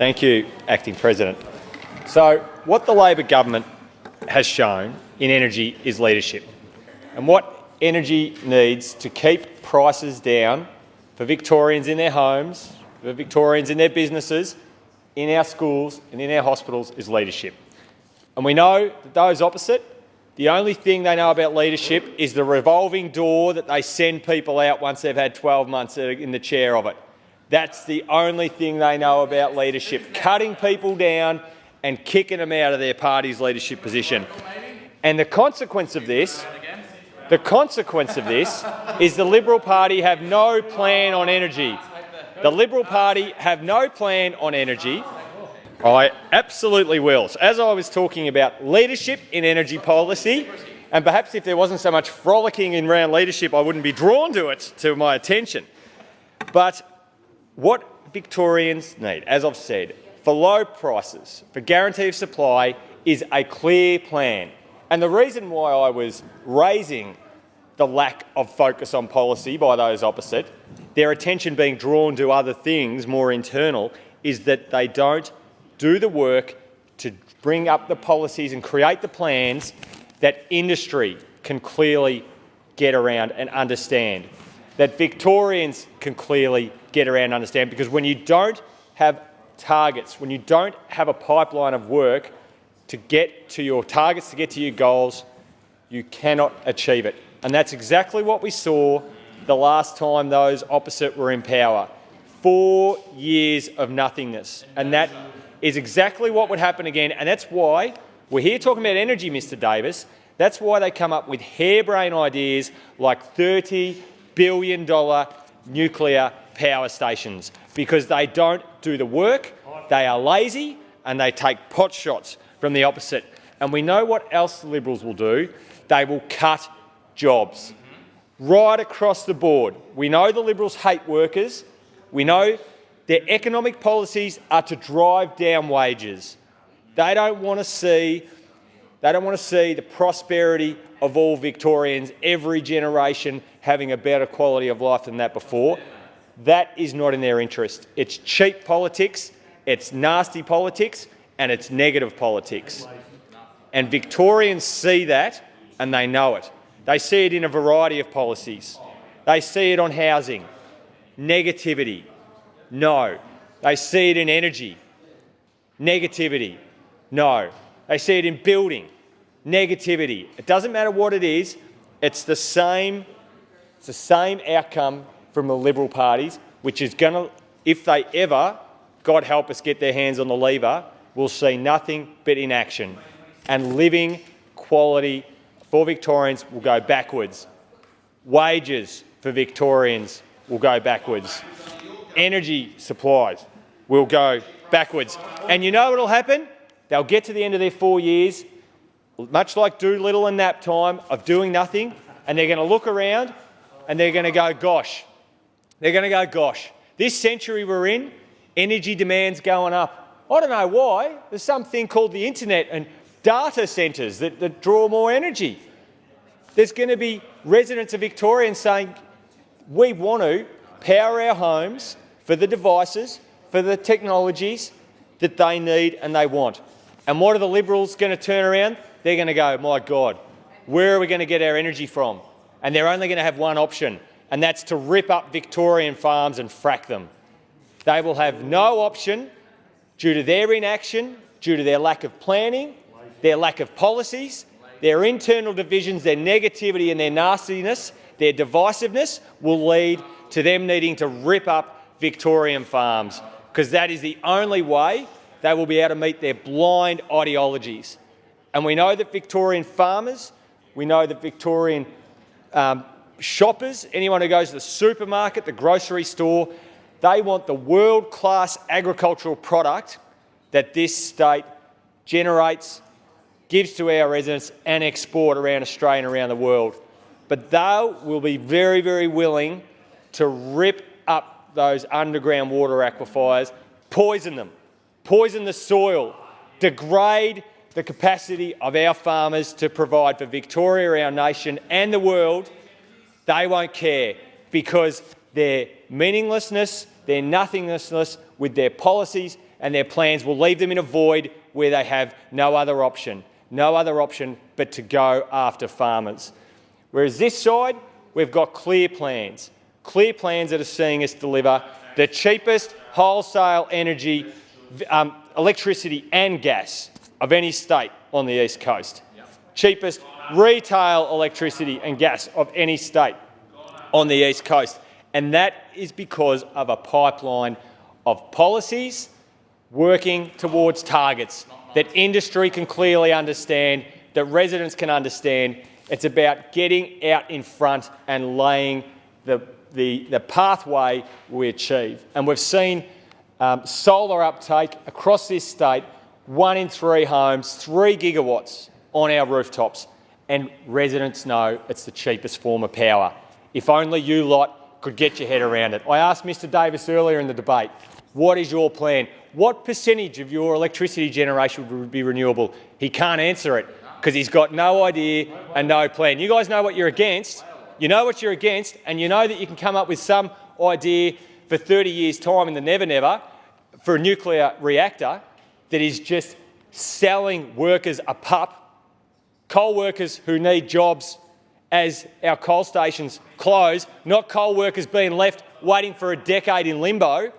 Thank you, Acting President. So, what the Labor government has shown in energy is leadership. And what energy needs to keep prices down for Victorians in their homes, for Victorians in their businesses, in our schools and in our hospitals is leadership. And we know that those opposite, the only thing they know about leadership is the revolving door that they send people out once they've had 12 months in the chair of it. That's the only thing they know about leadership, cutting people down and kicking them out of their party's leadership position. And the consequence of this is the Liberal Party have no plan on energy. The Liberal Party have no plan on energy. I absolutely will. So as I was talking about leadership in energy policy, and perhaps if there wasn't so much frolicking around leadership, I wouldn't be drawn to it, to my attention. But what Victorians need, as I've said, for low prices, for guarantee of supply, is a clear plan. And the reason why I was raising the lack of focus on policy by those opposite, their attention being drawn to other things more internal, is that they don't do the work to bring up the policies and create the plans that industry can clearly get around and understand, that Victorians can clearly get around and understand. Because when you don't have targets, when you don't have a pipeline of work to get to your targets, to get to your goals, you cannot achieve it. And that's exactly what we saw the last time those opposite were in power. 4 years of nothingness. And that is exactly what would happen again. And that's why we're here talking about energy, Mr Davis. That's why they come up with harebrained ideas like $30 billion nuclear power stations, because they don't do the work, they are lazy, and they take pot shots from the opposite. And we know what else the Liberals will do. They will cut jobs right across the board. We know the Liberals hate workers. We know their economic policies are to drive down wages. They don't want to see the prosperity of all Victorians, every generation having a better quality of life than that before. That is not in their interest. It's cheap politics, it's nasty politics, and it's negative politics. And Victorians see that, and they know it. They see it in a variety of policies. They see it on housing. Negativity. No. They see it in energy. Negativity. No. They see it in building. Negativity. It doesn't matter what it is. It's the same outcome from the Liberal parties, which is going to, if they ever, God help us, get their hands on the lever, we'll see nothing but inaction. And living quality for Victorians will go backwards. Wages for Victorians will go backwards. Energy supplies will go backwards. And you know what will happen? They'll get to the end of their 4 years, much like Doolittle and nap time, of doing nothing, and they're going to look around and they're going to go, gosh. They're going to go, gosh, this century we're in, energy demand's going up. I don't know why. There's something called the internet and data centres that draw more energy. There's going to be residents of Victoria saying, we want to power our homes for the devices, for the technologies that they need and they want. And what are the Liberals going to turn around? They're going to go, my God, where are we going to get our energy from? And they're only going to have one option, and that's to rip up Victorian farms and frack them. They will have no option due to their inaction, due to their lack of planning, their lack of policies, their internal divisions, their negativity and their nastiness, their divisiveness will lead to them needing to rip up Victorian farms, because that is the only way they will be able to meet their blind ideologies. And we know that Victorian farmers, we know that Victorian shoppers, anyone who goes to the supermarket, the grocery store, they want the world-class agricultural product that this state generates, gives to our residents and export around Australia and around the world. But they will be very, very willing to rip up those underground water aquifers, poison them, poison the soil, degrade the capacity of our farmers to provide for Victoria, our nation and the world. They won't care, because their meaninglessness, their nothingnessness with their policies and their plans will leave them in a void where they have no other option but to go after farmers. Whereas this side, we've got clear plans that are seeing us deliver the cheapest wholesale energy, electricity and gas of any state on the East Coast. Cheapest retail electricity and gas of any state on the East Coast. And that is because of a pipeline of policies working towards targets that industry can clearly understand, that residents can understand. It's about getting out in front and laying the pathway we achieve. And we've seen solar uptake across this state, 1 in 3 homes, 3 gigawatts on our rooftops, and residents know it's the cheapest form of power. If only you lot could get your head around it. I asked Mr Davis earlier in the debate, what is your plan? What percentage of your electricity generation would be renewable? He can't answer it because he's got no idea and no plan. You guys know what you're against. You know what you're against, and you know that you can come up with some idea for 30 years' time in the never for a nuclear reactor that is just selling workers a pup, coal workers who need jobs as our coal stations close, not coal workers being left waiting for a decade in limbo.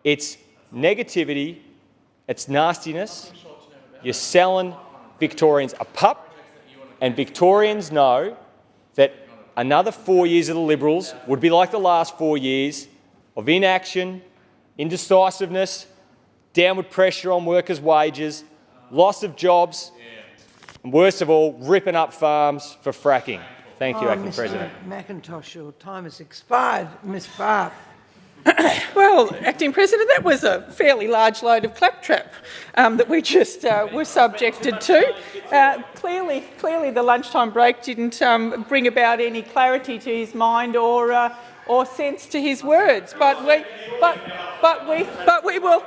It's negativity, it's nastiness. You're selling Victorians a pup, and Victorians know that another 4 years of the Liberals would be like the last 4 years of inaction, indecisiveness, downward pressure on workers' wages, loss of jobs, and worst of all, ripping up farms for fracking. Thank you, Acting President. McIntosh, your time has expired. Ms Barth. Well, Acting President, that was a fairly large load of claptrap that we just were subjected to. Clearly the lunchtime break didn't bring about any clarity to his mind or sense to his words. But we will